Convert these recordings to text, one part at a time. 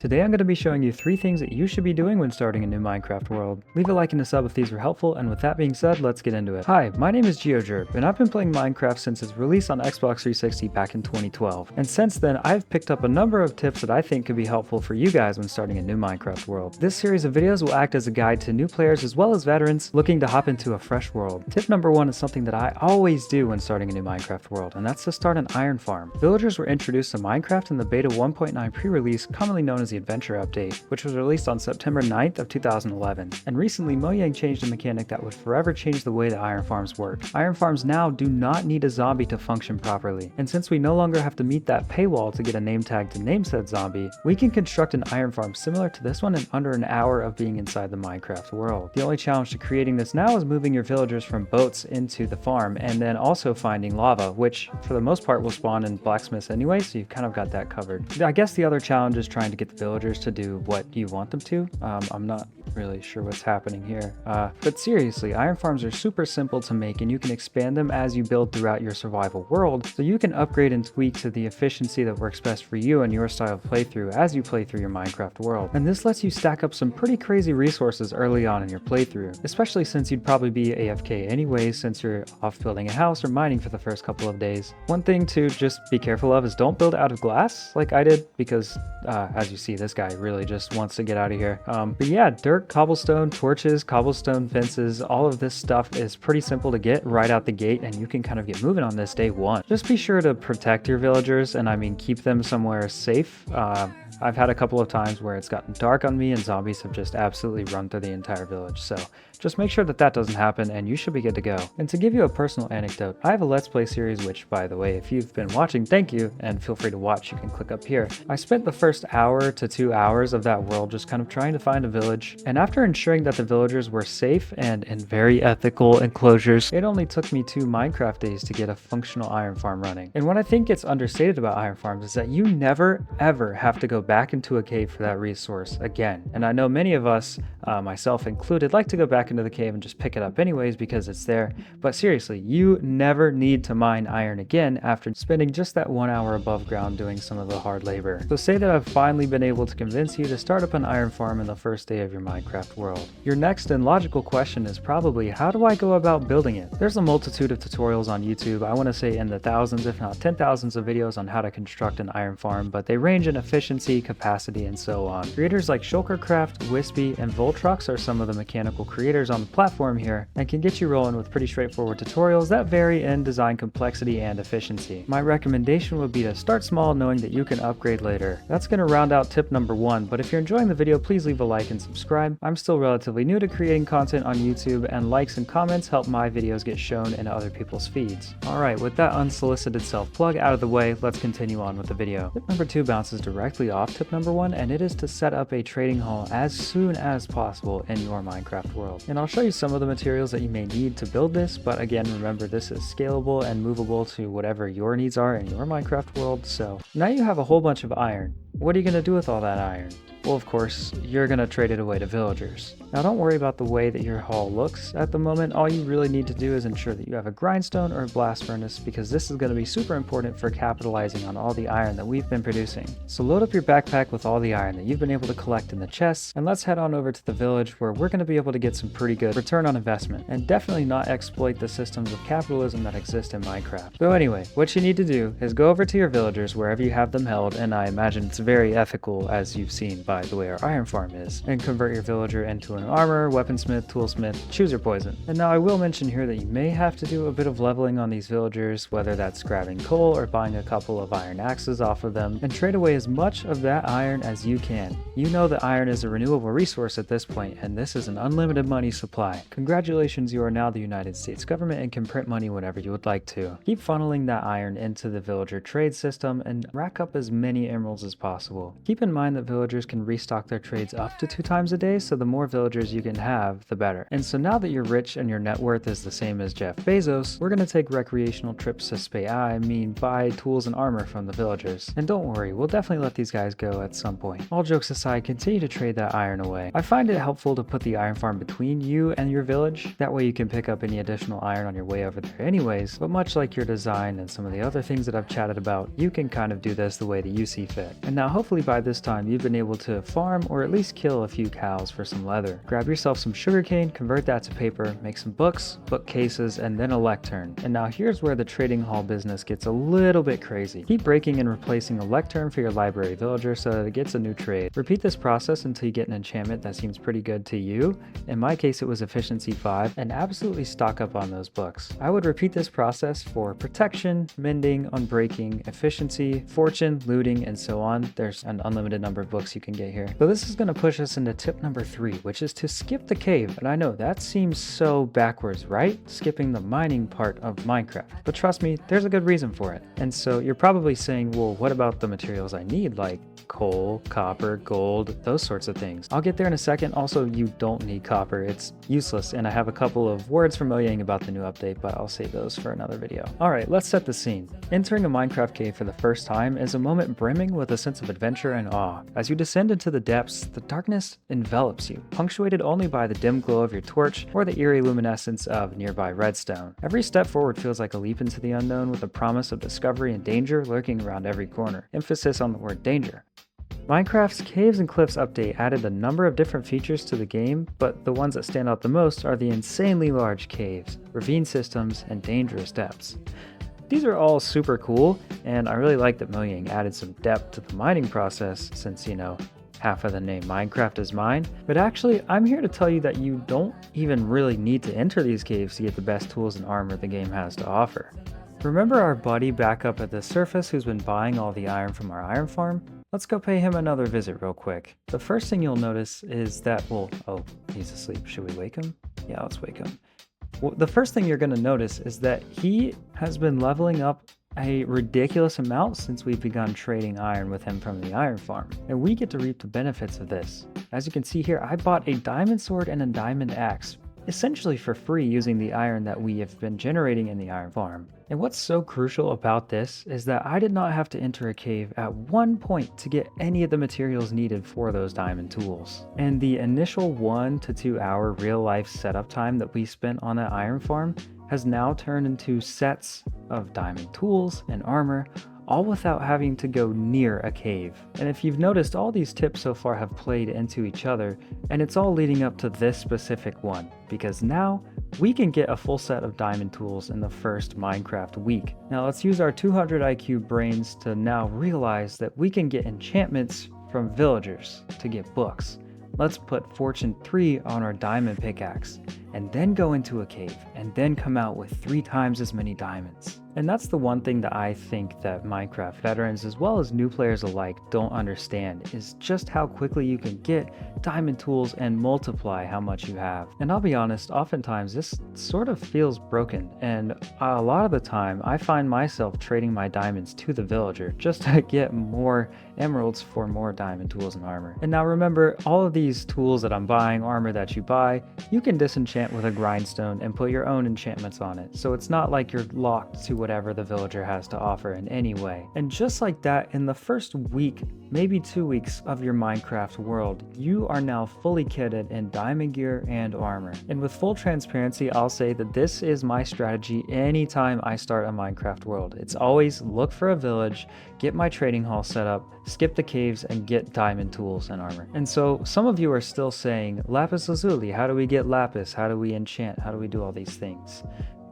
Today I'm going to be showing you 3 things that you should be doing when starting a new Minecraft world. Leave a like and a sub if these were helpful, and with that being said, let's get into it. Hi, my name is Jerb, and I've been playing Minecraft since its release on Xbox 360 back in 2012. And since then, I've picked up a number of tips that I think could be helpful for you guys when starting a new Minecraft world. This series of videos will act as a guide to new players as well as veterans looking to hop into a fresh world. Tip number 1 is something that I always do when starting a new Minecraft world, and that's to start an iron farm. Villagers were introduced to Minecraft in the Beta 1.9 pre-release, commonly known as the Adventure Update, which was released on September 9th of 2011. And recently, Mojang changed a mechanic that would forever change the way that iron farms work. Iron farms now do not need a zombie to function properly, and since we no longer have to meet that paywall to get a name tag to name said zombie, we can construct an iron farm similar to this one in under an hour of being inside the Minecraft world. The only challenge to creating this now is moving your villagers from boats into the farm, and then also finding lava, which for the most part will spawn in blacksmiths anyway, so you've kind of got that covered. I guess the other challenge is trying to get the villagers to do what you want them to. I'm not really sure what's happening here. But seriously, iron farms are super simple to make, and you can expand them as you build throughout your survival world, so you can upgrade and tweak to the efficiency that works best for you and your style of playthrough as you play through your Minecraft world. And this lets you stack up some pretty crazy resources early on in your playthrough, especially since you'd probably be AFK anyways since you're off building a house or mining for the first couple of days. One thing to just be careful of is don't build out of glass like I did, because as you see, this guy really just wants to get out of here. But yeah, dirt, cobblestone, torches, cobblestone fences, all of this stuff is pretty simple to get right out the gate, and you can kind of get moving on this day one. Just be sure to protect your villagers, and I mean keep them somewhere safe. I've had a couple of times where it's gotten dark on me and zombies have just absolutely run through the entire village, so just make sure that that doesn't happen and you should be good to go. And to give you a personal anecdote, I have a Let's Play series, which by the way, if you've been watching, thank you, and feel free to watch, you can click up here. I spent the first hour to 2 hours of that world just kind of trying to find a village, and after ensuring that the villagers were safe and in very ethical enclosures, it only took me 2 Minecraft days to get a functional iron farm running. And what I think gets understated about iron farms is that you never ever have to go back into a cave for that resource again. And I know many of us, myself included, like to go back into the cave and just pick it up anyways because it's there, but seriously, you never need to mine iron again after spending just that 1 hour above ground doing some of the hard labor. So say that I've finally been able to convince you to start up an iron farm in the first day of your Minecraft world. Your next and logical question is probably, how do I go about building it? There's a multitude of tutorials on YouTube. I want to say in the thousands if not 10,000s of videos on how to construct an iron farm, but they range in efficiency, capacity, and so on. Creators like Shulkercraft, Wispy, and Voltrox are some of the mechanical creators on the platform here and can get you rolling with pretty straightforward tutorials that vary in design complexity and efficiency. My recommendation would be to start small, knowing that you can upgrade later. That's going to round out tip number 1, but if you're enjoying the video, please leave a like and subscribe. I'm still relatively new to creating content on YouTube, and likes and comments help my videos get shown in other people's feeds. Alright, with that unsolicited self-plug out of the way, let's continue on with the video. Tip number 2 bounces directly off tip number 1, and it is to set up a trading hall as soon as possible in your Minecraft world. And I'll show you some of the materials that you may need to build this, but again, remember this is scalable and movable to whatever your needs are in your Minecraft world. So now you have a whole bunch of iron. What are you going to do with all that iron? Well, of course, you're going to trade it away to villagers. Now, don't worry about the way that your hall looks at the moment. All you really need to do is ensure that you have a grindstone or a blast furnace, because this is going to be super important for capitalizing on all the iron that we've been producing. So load up your backpack with all the iron that you've been able to collect in the chests, and let's head on over to the village where we're going to be able to get some pretty good return on investment, and definitely not exploit the systems of capitalism that exist in Minecraft. So anyway, what you need to do is go over to your villagers wherever you have them held, and I imagine it's very ethical as you've seen by the way our iron farm is, and convert your villager into an armor, weaponsmith, toolsmith, choose your poison. And now I will mention here that you may have to do a bit of leveling on these villagers, whether that's grabbing coal or buying a couple of iron axes off of them, and trade away as much of that iron as you can. You know that iron is a renewable resource at this point, and this is an unlimited money supply. Congratulations, you are now the United States government and can print money whenever you would like to. Keep funneling that iron into the villager trade system and rack up as many emeralds as possible. Keep in mind that villagers can restock their trades up to 2 times a day, so the more villagers you can have, the better. And so now that you're rich and your net worth is the same as Jeff Bezos, we're going to take recreational trips to buy tools and armor from the villagers. And don't worry, we'll definitely let these guys go at some point. All jokes aside, continue to trade that iron away. I find it helpful to put the iron farm between you and your village. That way you can pick up any additional iron on your way over there anyways, but much like your design and some of the other things that I've chatted about, you can kind of do this the way that you see fit. And now hopefully by this time you've been able to to farm or at least kill a few cows for some leather. Grab yourself some sugarcane, convert that to paper, make some books, bookcases, and then a lectern. And now here's where the trading hall business gets a little bit crazy. Keep breaking and replacing a lectern for your library villager so that it gets a new trade. Repeat this process until you get an enchantment that seems pretty good to you. In my case, it was efficiency 5, and absolutely stock up on those books. I would repeat this process for protection, mending, unbreaking, efficiency, fortune, looting, and so on. There's an unlimited number of books you can get here. So this is going to push us into tip number 3, which is to skip the cave. And I know that seems so backwards, right? Skipping the mining part of Minecraft. But trust me, there's a good reason for it. And so you're probably saying, well, what about the materials I need, like coal, copper, gold, those sorts of things? I'll get there in a second. Also, you don't need copper. It's useless, and I have a couple of words from Mojang about the new update, but I'll save those for another video. Alright, let's set the scene. Entering a Minecraft cave for the first time is a moment brimming with a sense of adventure and awe. As you descend into the depths, the darkness envelops you, punctuated only by the dim glow of your torch or the eerie luminescence of nearby redstone. Every step forward feels like a leap into the unknown, with a promise of discovery and danger lurking around every corner. Emphasis on the word danger. Minecraft's Caves and Cliffs update added a number of different features to the game, but the ones that stand out the most are the insanely large caves, ravine systems, and dangerous depths. These are all super cool, and I really like that Mojang added some depth to the mining process since, you know, half of the name Minecraft is mine. But actually, I'm here to tell you that you don't even really need to enter these caves to get the best tools and armor the game has to offer. Remember our buddy back up at the surface who's been buying all the iron from our iron farm? Let's go pay him another visit real quick. The first thing you'll notice is that, well, oh, he's asleep. Should we wake him? Yeah, let's wake him. Well, the first thing you're going to notice is that he has been leveling up a ridiculous amount since we've begun trading iron with him from the iron farm, and we get to reap the benefits of this. As you can see here, I bought a diamond sword and a diamond axe, essentially for free, using the iron that we have been generating in the iron farm. And what's so crucial about this is that I did not have to enter a cave at one point to get any of the materials needed for those diamond tools. And the initial 1 to 2 hour real life setup time that we spent on that iron farm has now turned into sets of diamond tools and armor, all without having to go near a cave. And if you've noticed, all these tips so far have played into each other, and it's all leading up to this specific one, because now we can get a full set of diamond tools in the first Minecraft week. Now let's use our 200 IQ brains to now realize that we can get enchantments from villagers to get books. Let's put Fortune 3 on our diamond pickaxe, and then go into a cave, and then come out with 3 times as many diamonds. And that's the one thing that I think that Minecraft veterans as well as new players alike don't understand, is just how quickly you can get diamond tools and multiply how much you have. And I'll be honest, oftentimes this sort of feels broken, and a lot of the time I find myself trading my diamonds to the villager just to get more emeralds for more diamond tools and armor. And now remember, all of these tools that I'm buying, armor that you buy, you can disenchant with a grindstone and put your own enchantments on it. So it's not like you're locked to whatever the villager has to offer in any way. And just like that, in the first week, maybe 2 weeks of your Minecraft world, you are now fully kitted in diamond gear and armor. And with full transparency, I'll say that this is my strategy anytime I start a Minecraft world. It's always look for a village, get my trading hall set up, skip the caves, and get diamond tools and armor. And so some of you are still saying, lapis lazuli, how do we get lapis? How do we enchant? How do we do all these things?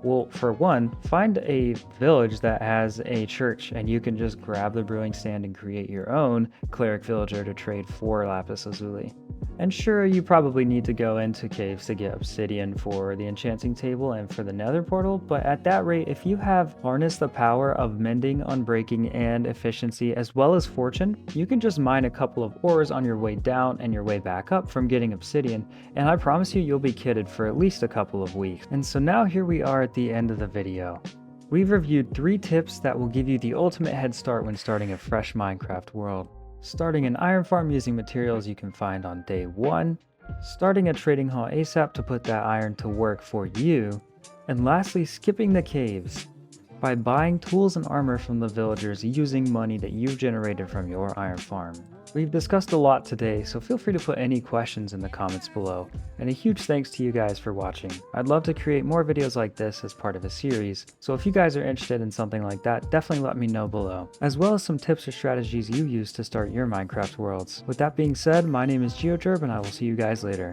Well, for one, find a village that has a church, and you can just grab the brewing stand and create your own cleric villager to trade for lapis lazuli. And sure, you probably need to go into caves to get obsidian for the enchanting table and for the nether portal, but at that rate, if you have harnessed the power of mending, unbreaking, and efficiency, as well as fortune, you can just mine a couple of ores on your way down and your way back up from getting obsidian, and I promise you, you'll be kitted for at least a couple of weeks. And so now here we are at the end of the video. We've reviewed 3 tips that will give you the ultimate head start when starting a fresh Minecraft world. Starting an iron farm using materials you can find on day 1, starting a trading hall ASAP to put that iron to work for you, and lastly, skipping the caves by buying tools and armor from the villagers using money that you've generated from your iron farm. We've discussed a lot today, so feel free to put any questions in the comments below. And a huge thanks to you guys for watching. I'd love to create more videos like this as part of a series, so if you guys are interested in something like that, definitely let me know below, as well as some tips or strategies you use to start your Minecraft worlds. With that being said, my name is Jerb, and I will see you guys later.